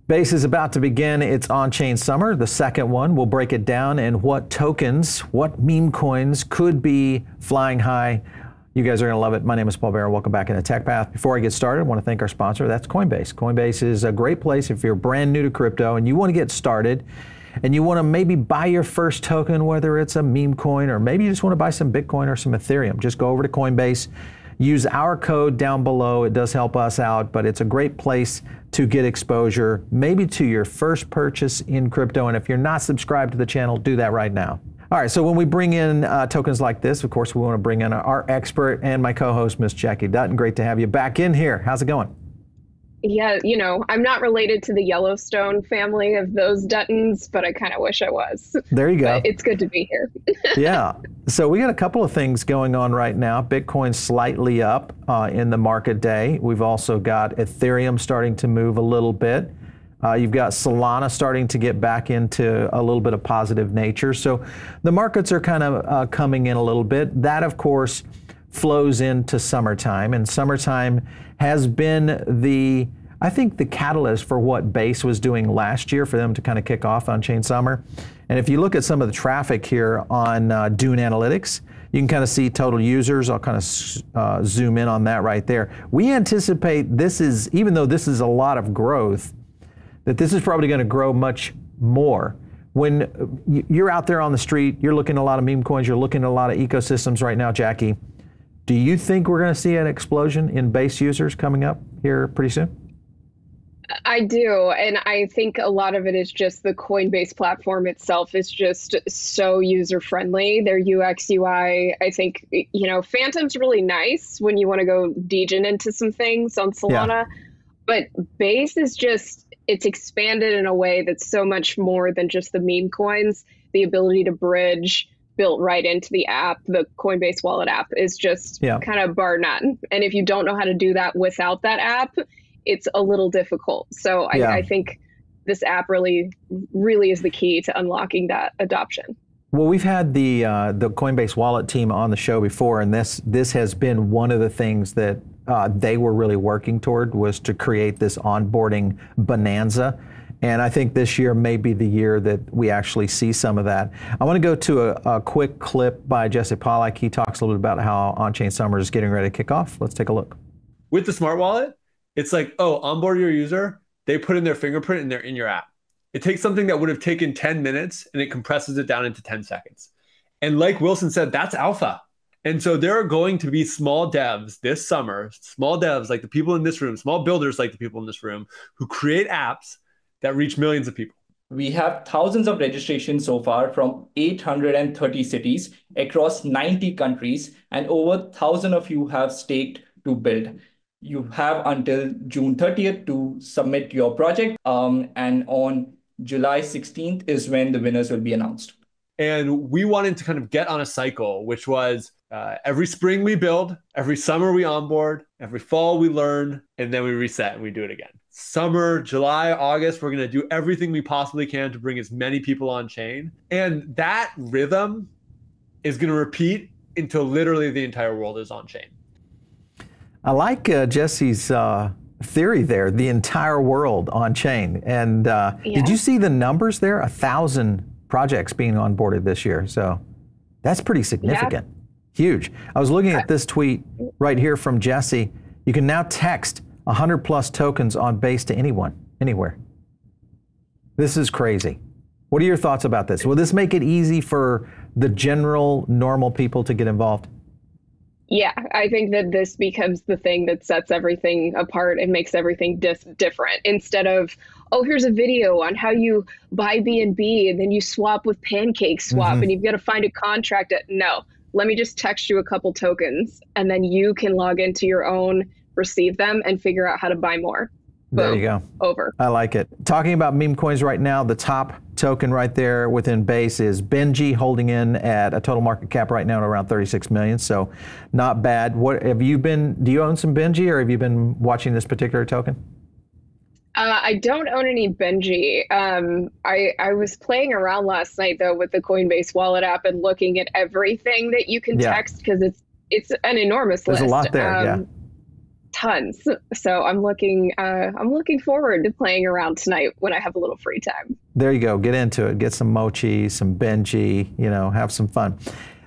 Base is about to begin its on-chain summer, the second one. We'll break it down and what tokens, what meme coins could be flying high. You guys are going to love it. My name is Paul Barron. Welcome back into Tech Path. Before I get started, I want to thank our sponsor. That's Coinbase. Coinbase is a great place if you're brand new to crypto and you want to get started and you want to maybe buy your first token, whether it's a meme coin or maybe you just want to buy some Bitcoin or some Ethereum. Just go over to Coinbase. Use our code down below. It does help us out, but it's a great place to get exposure, maybe to your first purchase in crypto. And if you're not subscribed to the channel, do that right now. All right, so when we bring in tokens like this, of course, we want to bring in our expert and my co-host, Miss Jackie Dutton. Great to have you back in here. How's it going? Yeah, you know, I'm not related to the Yellowstone family of those Duttons, but I kind of wish I was. There you go. But it's good to be here. Yeah. So we got a couple of things going on right now. Bitcoin slightly up in the market day. We've also got Ethereum starting to move a little bit. You've got Solana starting to get back into a little bit of positive nature. So the markets are kind of coming in a little bit. That, of course, flows into summertime, and summertime has been I think the catalyst for what Base was doing last year for them to kind of kick off on-chain summer. And if you look at some of the traffic here on Dune Analytics, you can kind of see total users. I'll kind of zoom in on that right there. We anticipate this is, even though this is a lot of growth, that this is probably going to grow much more. When you're out there on the street, you're looking at a lot of meme coins, you're looking at a lot of ecosystems right now, Jackie. Do you think we're going to see an explosion in Base users coming up here pretty soon? I do. And I think a lot of it is just the Coinbase platform itself is just so user friendly. Their UX, UI, I think, you know, Phantom's really nice when you want to go degen into some things on Solana. Yeah. But Base is just, it's expanded in a way that's so much more than just the meme coins. The ability to bridge built right into the app, the Coinbase wallet app, is just kind of bar none. And if you don't know how to do that without that app, it's a little difficult. So I think this app really is the key to unlocking that adoption. Well, we've had the Coinbase wallet team on the show before, and this has been one of the things that they were really working toward, was to create this onboarding bonanza. And I think this year may be the year that we actually see some of that. I want to go to a quick clip by Jesse Pollack. He talks a little bit about how on-chain summer is getting ready to kick off. Let's take a look. With the smart wallet, it's like, oh, onboard your user. They put in their fingerprint and they're in your app. It takes something that would have taken 10 minutes and it compresses it down into 10 seconds. And like Wilson said, that's alpha. And so there are going to be small devs this summer, small devs like the people in this room, small builders like the people in this room, who create apps that reach millions of people. We have thousands of registrations so far from 830 cities across 90 countries, and over 1,000 of you have staked to build. You have until June 30th to submit your project, and on July 16th is when the winners will be announced. And we wanted to kind of get on a cycle, which was every spring we build, every summer we onboard, every fall we learn, and then we reset and we do it again. Summer, July, August, we're going to do everything we possibly can to bring as many people on chain. And that rhythm is going to repeat until literally the entire world is on chain. I like Jesse's theory there, the entire world on chain. And did you see the numbers there? 1,000 projects being onboarded this year. So that's pretty significant. Huge. I was looking at this tweet right here from Jesse. You can now text 100 plus tokens on Base to anyone, anywhere. This is crazy. What are your thoughts about this? Will this make it easy for the general, normal people to get involved? Yeah, I think that this becomes the thing that sets everything apart and makes everything different. Instead of, oh, here's a video on how you buy B&B and then you swap with Pancake Swap and you've got to find a contract. No, let me just text you a couple tokens and then you can log into your own, receive them, and figure out how to buy more. There you go. Over. I like it. Talking about meme coins right now, the top token right there within Base is Benji, holding in at a total market cap right now at around 36 million. So not bad. What have you been, do you own some Benji, or have you been watching this particular token? I don't own any Benji. I was playing around last night though with the Coinbase wallet app and looking at everything that you can text, because it's an enormous list. There's a lot there, tons. So I'm looking forward to playing around tonight when I have a little free time. There you go. Get into it. Get some mochi, some Benji, have some fun.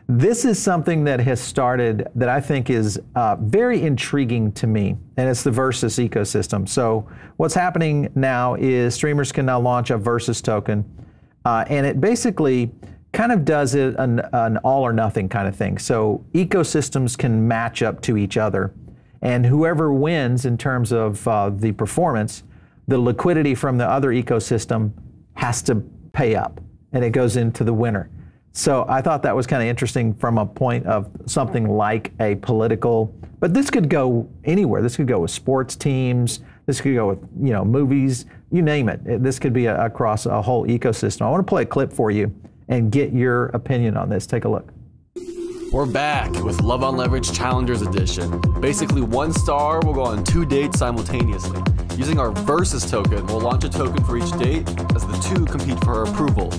This is something that has started that I think is very intriguing to me, and it's the Versus ecosystem. So what's happening now is streamers can now launch a Versus token, and it basically kind of does it an all or nothing kind of thing. So ecosystems can match up to each other, and whoever wins in terms of the performance, the liquidity from the other ecosystem has to pay up, and it goes into the winner. So I thought that was kind of interesting from a point of something like a political, but this could go anywhere. This could go with sports teams. This could go with, movies, you name it. This could be across a whole ecosystem. I want to play a clip for you and get your opinion on this. Take a look. We're back with Love on Leverage Challengers Edition. Basically, one star will go on 2 dates simultaneously. Using our Versus token, we'll launch a token for each date as the two compete for our approval.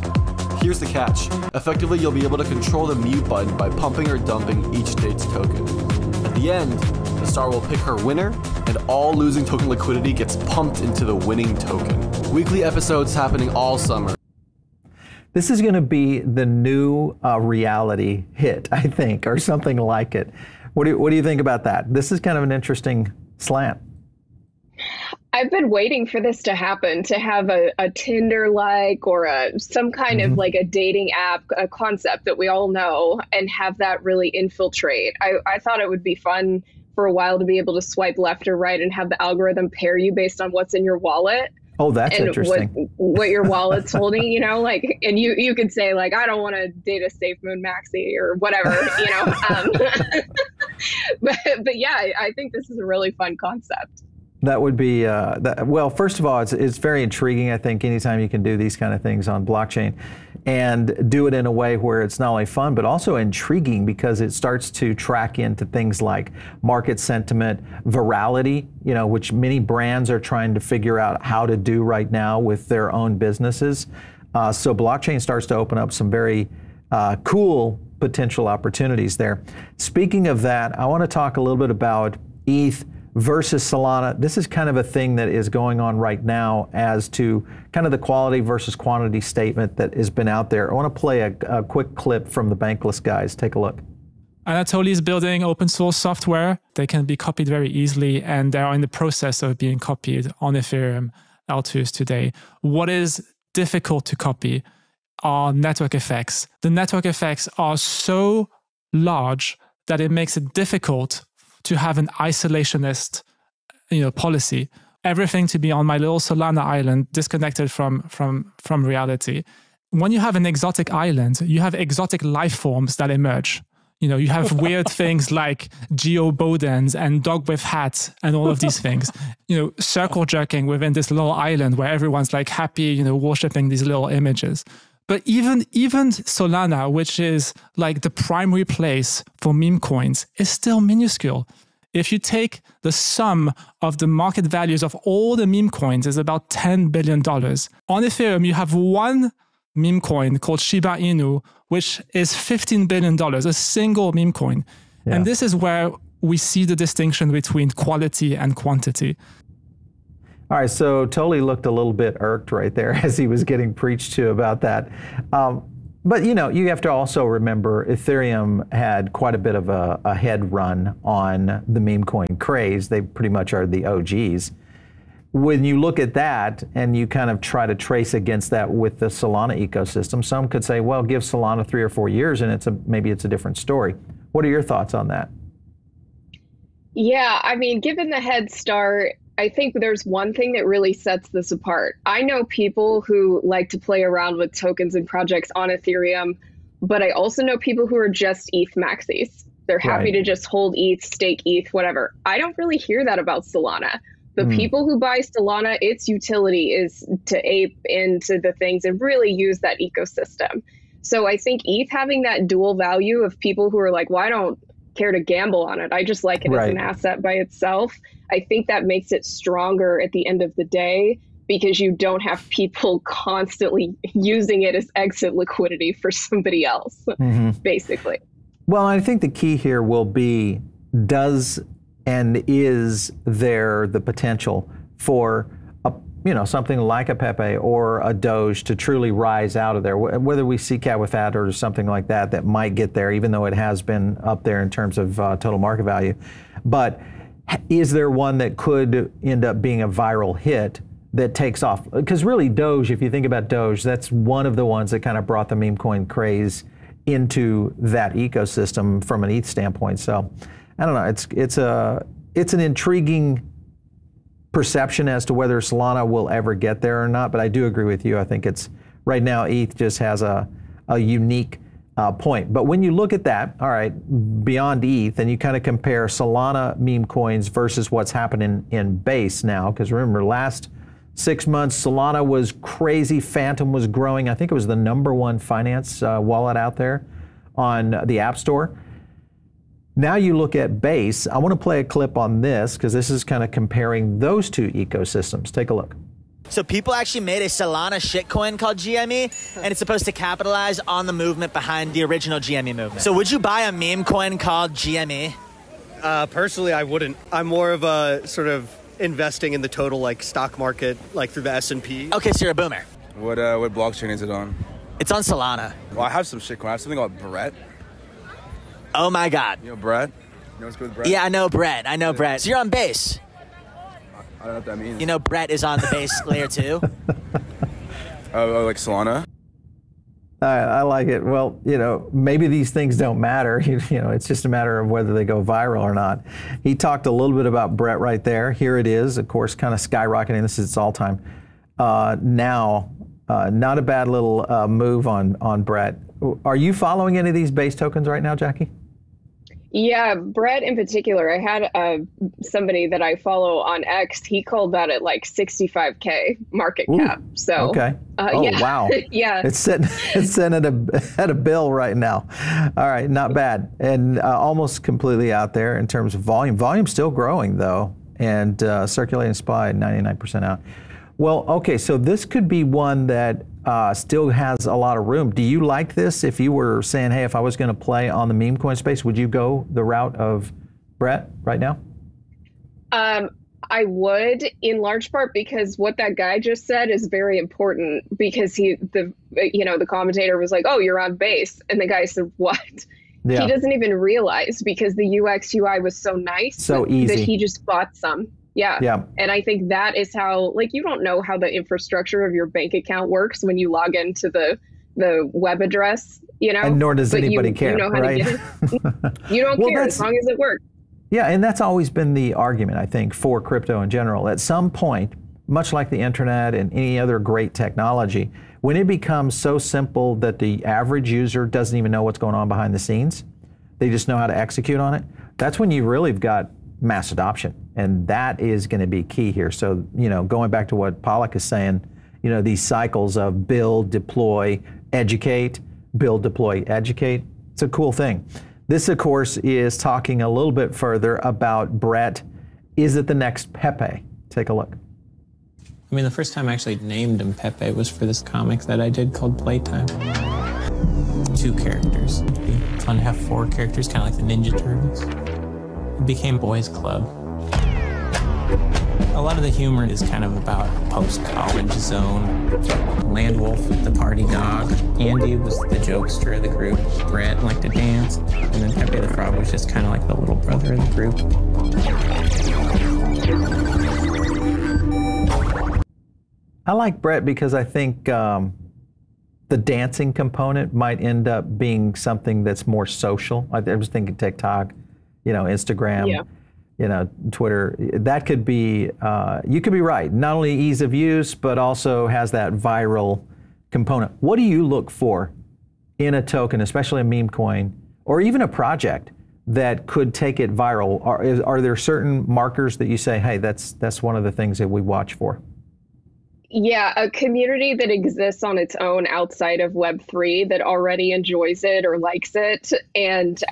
Here's the catch. Effectively, you'll be able to control the mute button by pumping or dumping each date's token. At the end, the star will pick her winner, and all losing token liquidity gets pumped into the winning token. Weekly episodes happening all summer. This is going to be the new reality hit, I think, or something like it. What do you think about that? This is kind of an interesting slant. I've been waiting for this to happen, to have a Tinder-like or some kind of like a dating app, a concept that we all know, and have that really infiltrate. I thought it would be fun for a while to be able to swipe left or right and have the algorithm pair you based on what's in your wallet. Oh, that's and interesting. What your wallet's holding, and you could say like, I don't want to date a Safe Moon Maxi or whatever, but yeah, I think this is a really fun concept. That would be, well, first of all, it's very intriguing, I think, anytime you can do these kind of things on blockchain and do it in a way where it's not only fun, but also intriguing because it starts to track into things like market sentiment, virality, which many brands are trying to figure out how to do right now with their own businesses. So blockchain starts to open up some very cool potential opportunities there. Speaking of that, I want to talk a little bit about ETH versus Solana. This is kind of a thing that is going on right now as to kind of the quality versus quantity statement that has been out there. I want to play a quick clip from the Bankless guys. Take a look. Anatoly is building open source software. They can be copied very easily, and they are in the process of being copied on Ethereum L2s today. What is difficult to copy are network effects. The network effects are so large that it makes it difficult to have an isolationist, policy. Everything to be on my little Solana island, disconnected from reality. When you have an exotic island, you have exotic life forms that emerge. You have weird things like geobodens and dog with hats and all of these things. Circle jerking within this little island where everyone's like happy, worshiping these little images. But even Solana, which is like the primary place for meme coins, is still minuscule. If you take the sum of the market values of all the meme coins is about $10 billion. On Ethereum, you have one meme coin called Shiba Inu, which is $15 billion, a single meme coin. Yeah. And this is where we see the distinction between quality and quantity. All right, so Tolly looked a little bit irked right there as he was getting preached to about that. But you have to also remember Ethereum had quite a bit of a head run on the meme coin craze. They pretty much are the OGs. When you look at that and you kind of try to trace against that with the Solana ecosystem, some could say, well, give Solana 3 or 4 years and maybe it's a different story. What are your thoughts on that? Yeah, I mean, given the head start, I think there's one thing that really sets this apart. I know people who like to play around with tokens and projects on Ethereum, but I also know people who are just ETH maxis. They're happy to just hold ETH, stake ETH, whatever. I don't really hear that about Solana. The people who buy Solana, its utility is to ape into the things and really use that ecosystem. So I think ETH having that dual value of people who are like, well, I don't care to gamble on it. I just like it as an asset by itself. I think that makes it stronger at the end of the day because you don't have people constantly using it as exit liquidity for somebody else, basically. Well, I think the key here will be, does And is there the potential for something like a PEPE or a Doge to truly rise out of there, whether we see cat with that or something like that might get there, even though it has been up there in terms of total market value. But is there one that could end up being a viral hit that takes off? Because really Doge, if you think about Doge, that's one of the ones that kind of brought the meme coin craze into that ecosystem from an ETH standpoint. So I don't know, it's an intriguing perception as to whether Solana will ever get there or not, but I do agree with you. I think it's right now ETH just has a unique point. But when you look at that, all right, beyond ETH, and you kind of compare Solana meme coins versus what's happening in Base now, because remember last 6 months Solana was crazy, Phantom was growing. I think it was the #1 finance wallet out there on the App Store. Now you look at Base. I want to play a clip on this because this is kind of comparing those two ecosystems. Take a look. So people actually made a Solana shitcoin called GME, and it's supposed to capitalize on the movement behind the original GME movement. So would you buy a meme coin called GME? Personally, I wouldn't. I'm more of a sort of investing in the total like stock market, like through the S&P. Okay, so you're a boomer. What blockchain is it on? It's on Solana. Well, I have some shitcoin. I have something called Brett. Oh my God. You know Brett? You know what's good with Brett? Yeah, I know Brett. I know Brett. So you're on Base. I don't know what that means. You know Brett is on the Base layer 2. Oh, like Solana? I like it. Well, maybe these things don't matter. It's just a matter of whether they go viral or not. He talked a little bit about Brett right there. Here it is, of course, kind of skyrocketing. This is its all-time. Now, not a bad little move on Brett. Are you following any of these Base tokens right now, Jackie? Yeah, Brett in particular. I had somebody that I follow on X. He called that at like 65K market cap. So okay. Yeah. Wow. Yeah. It's sitting at a bill right now. All right, not bad, and almost completely out there in terms of volume. Volume's still growing though, and circulating supply 99% out. Well, okay, so this could be one that still has a lot of room. Do you like this? If you were saying, hey, if I was going to play on the meme coin space, would you go the route of Brett right now? I would, in large part because what that guy just said is very important. Because the commentator was like, "Oh, you're on Base," and the guy said, "What?" Yeah. He doesn't even realize because the UX UI was so nice, so easy, that he just bought some. Yeah. And I think that is how, you don't know how the infrastructure of your bank account works when you log into the web address, And nor does anybody care, you know how right? to get it. You don't care as long as it works. Yeah, and that's always been the argument, I think, for crypto in general. At some point, much like the internet and any other great technology, when it becomes so simple that the average user doesn't even know what's going on behind the scenes, they just know how to execute on it, that's when you really have got mass adoption. And that is going to be key here. So, going back to what Pollack is saying, these cycles of build, deploy, educate, build, deploy, educate, it's a cool thing. This, of course, is talking a little bit further about Brett. Is it the next PEPE? Take a look. I mean, the first time I actually named him Pepe was for this comic that I did called Playtime. 2 characters. It'd be fun to have 4 characters, kind of like the Ninja Turtles. It became Boys Club. A lot of the humor is kind of about post-college zone. Landwolf, the party dog. Andy was the jokester of the group. Brett liked to dance. And then Pepe the Frog was just kind of like the little brother of the group. I like Brett because I think the dancing component might end up being something that's more social. I was thinking TikTok, Instagram, Twitter. That could be, you could be right. Not only ease of use, but also has that viral component. What do you look for in a token, especially a meme coin, or even a project that could take it viral? Are there certain markers that you say, hey, that's one of the things that we watch for? Yeah, a community that exists on its own outside of Web3 that already enjoys it or likes it, and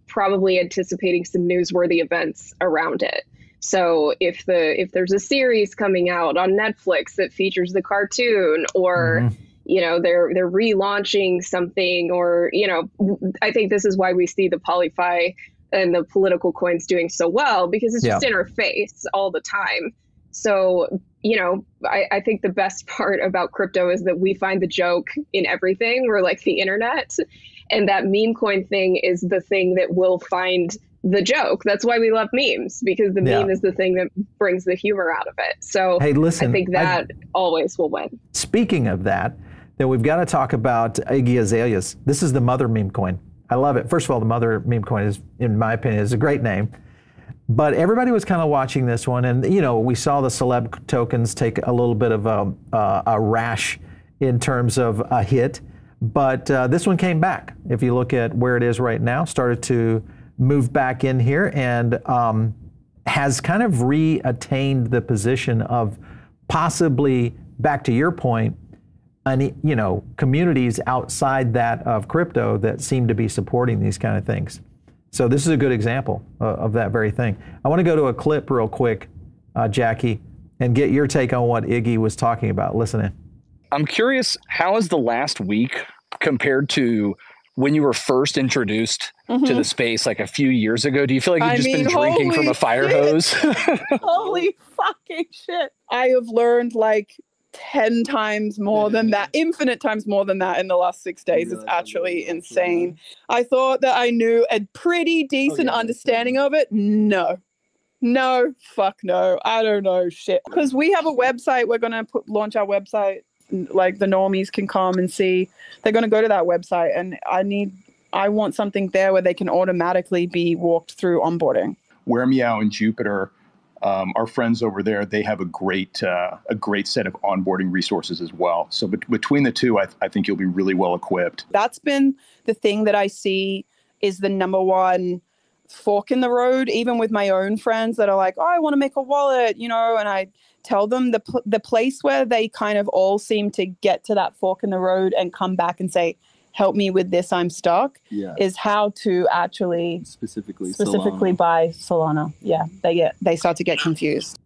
probably anticipating some newsworthy events around it. So if there's a series coming out on Netflix that features the cartoon, or they're relaunching something, or I think this is why we see the Polyfi and the political coins doing so well because it's just in our face all the time. So, you know, I think the best part about crypto is that we find the joke in everything. We're like the internet, and that meme coin thing is the thing that will find the joke. That's why we love memes, because the meme is the thing that brings the humor out of it. So hey, listen, I think that always will win. Speaking of that, then we've got to talk about Iggy Azalea's. This is the mother meme coin. I love it. First of all, the mother meme coin is, in my opinion, is a great name. But everybody was kind of watching this one, and you know, we saw the celeb tokens take a little bit of a rash in terms of a hit, but this one came back. If you look at where it is right now, started to move back in here and has kind of re-attained the position of possibly, back to your point, you know, communities outside that of crypto that seem to be supporting these kind of things. So this is a good example of that very thing. I want to go to a clip real quick, Jackie, and get your take on what Iggy was talking about. Listen in. I'm curious, how has the last week compared to when you were first introduced to the space like a few years ago? Do you feel like you've just been drinking from a fire hose? Holy fucking shit. I have learned like 10 times more than that, infinite times more than that in the last 6 days. It's actually insane. I thought that I knew a pretty decent understanding of it. No, fuck no. I don't know shit. Because we have a website. We're going to launch our website. Like the normies can come and see. They're going to go to that website, and I want something there where they can automatically be walked through onboarding. Where Meow and Jupiter, our friends over there, they have a great set of onboarding resources as well. So between the two, I think you'll be really well equipped. That's been the thing that I see is the number one fork in the road, even with my own friends that are like, oh, I want to make a wallet, you know, and I tell them the place where they kind of all seem to get to that fork in the road and come back and say, help me with this, I'm stuck, is how to actually specifically buy Solana. Yeah, they start to get confused.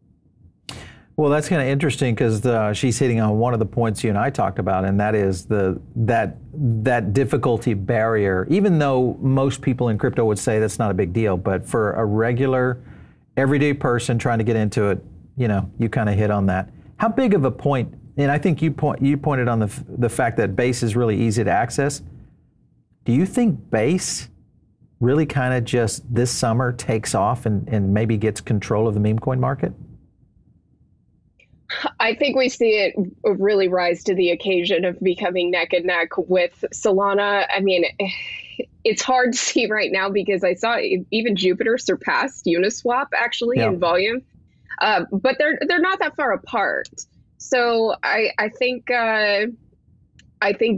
Well, that's kind of interesting because she's hitting on one of the points you and I talked about, and that is that difficulty barrier. Even though most people in crypto would say that's not a big deal, but for a regular, everyday person trying to get into it, you know, you kind of hit on that. How big of a point? And I think you pointed on the fact that Base is really easy to access. Do you think Base really kind of just this summer takes off and maybe gets control of the meme coin market? I think we see it really rise to the occasion of becoming neck and neck with Solana. I mean, it's hard to see right now because I saw even Jupiter surpassed Uniswap actually in volume, but they're not that far apart. So I think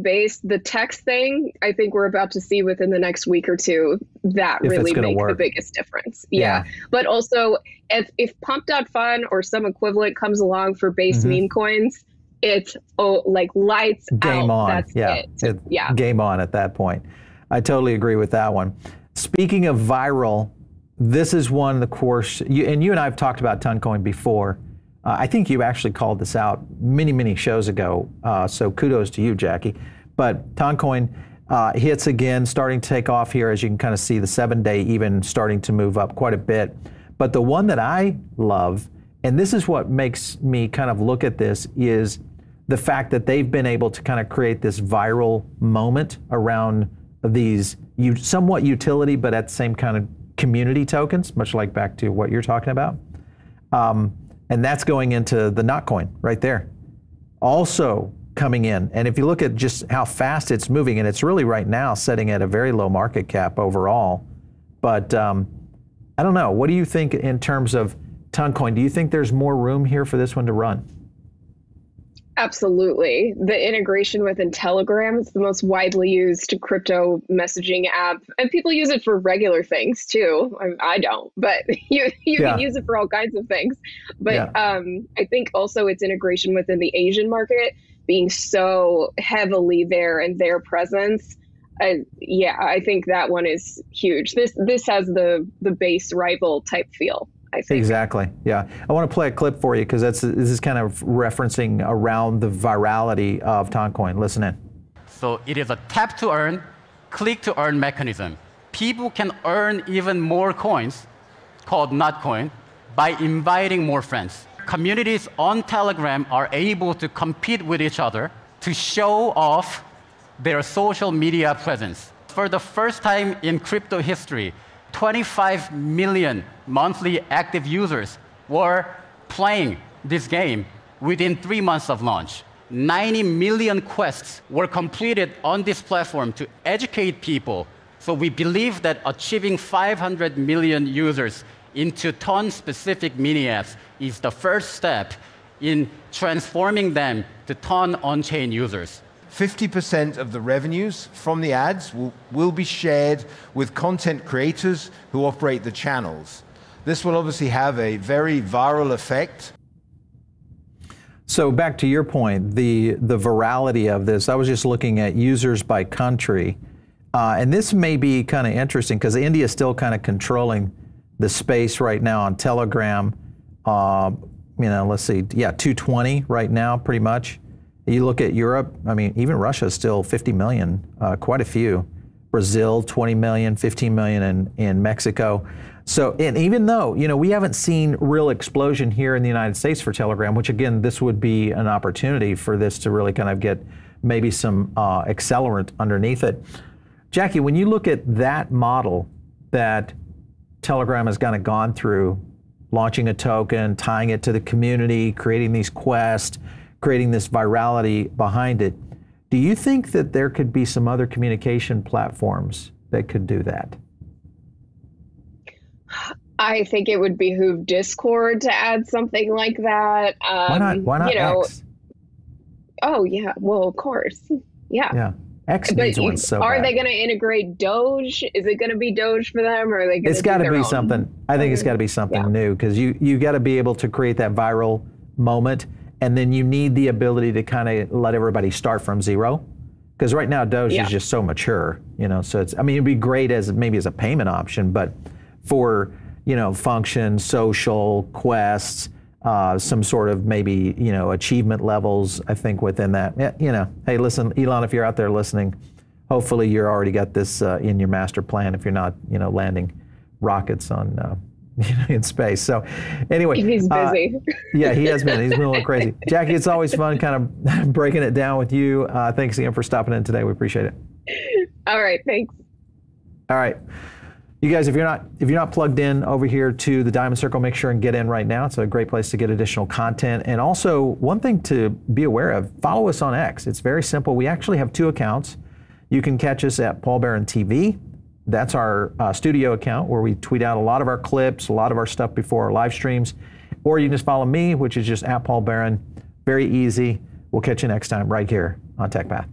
Base, the text thing, I think we're about to see within the next week or two that really make the biggest difference. Yeah. But also if Pump.Fun or some equivalent comes along for Base meme coins, it's like lights game out. on. That's it. Game on at that point. I totally agree with that one. Speaking of viral, this is one, of course, you and I have talked about TonCoin before. I think you actually called this out many shows ago, so kudos to you, Jackie. But TonCoin hits again, starting to take off here, as you can kind of see the 7-day even starting to move up quite a bit. But the one that I love, and this is what makes me kind of look at this, is the fact that they've been able to kind of create this viral moment around these somewhat utility, but at the same kind of community tokens, much like back to what you're talking about. And that's going into the NotCoin right there. Also coming in. And if you look at just how fast it's moving, and it's really right now sitting at a very low market cap overall. But I don't know. What do you think in terms of TonCoin? Do you think there's more room here for this one to run? Absolutely. The integration within Telegram is the most widely used crypto messaging app, and people use it for regular things too. I don't, but you can use it for all kinds of things. But I think also its integration within the Asian market being so heavily there and their presence. I think that one is huge. This has the Base rival type feel. I think. Exactly. Yeah. I want to play a clip for you because this is kind of referencing around the virality of TonCoin. Listen in. So it is a tap to earn, click to earn mechanism. people can earn even more coins, called NotCoin, by inviting more friends. Communities on Telegram are able to compete with each other to show off their social media presence. For the first time in crypto history, 25 million monthly active users were playing this game within 3 months of launch. 90 million quests were completed on this platform to educate people. So we believe that achieving 500 million users into Ton-specific mini-apps is the first step in transforming them to Ton on-chain users. 50% of the revenues from the ads will be shared with content creators who operate the channels. This will obviously have a very viral effect. So back to your point, the virality of this, I was just looking at users by country. And this may be kind of interesting because India is still kind of controlling the space right now on Telegram. Let's see, yeah, 220 right now, pretty much. You look at Europe, I mean, even Russia is still 50 million, quite a few. Brazil, 20 million, 15 million in Mexico. So, and even though, we haven't seen real explosion here in the United States for Telegram, which again, this would be an opportunity for this to really kind of get maybe some accelerant underneath it. Jackie, when you look at that model that Telegram has kind of gone through, launching a token, tying it to the community, creating these quests, creating this virality behind it, do you think that there could be some other communication platforms that could do that? I think it would behoove Discord to add something like that. Why not X? Oh, yeah. Well, of course. Yeah. Yeah. X needs one so Are bad. they going to integrate Doge? Is it going to be Doge for them, or are they going to? It's got to be something. I think it's got to be something new, because you got to be able to create that viral moment, and then you need the ability to kind of let everybody start from zero. Because right now Doge is just so mature, So it's. I mean, it'd be great as maybe as a payment option, but for functions, social, quests, some sort of maybe, achievement levels, I think within that. Hey, listen, Elon, if you're out there listening, hopefully you're already got this in your master plan if you're not, landing rockets on, in space. So anyway. He's busy. Yeah, he has been. He's been a little crazy. Jackie, it's always fun kind of breaking it down with you. Thanks again for stopping in today. We appreciate it. All right, thanks. All right. You guys, if you're not plugged in over here to the Diamond Circle, make sure and get in right now. It's a great place to get additional content. And also, one thing to be aware of, follow us on X. It's very simple. We actually have 2 accounts. You can catch us at Paul Barron TV. That's our studio account where we tweet out a lot of our clips, a lot of our stuff before our live streams. Or you can just follow me, which is just at Paul Barron. Very easy. We'll catch you next time right here on TechPath.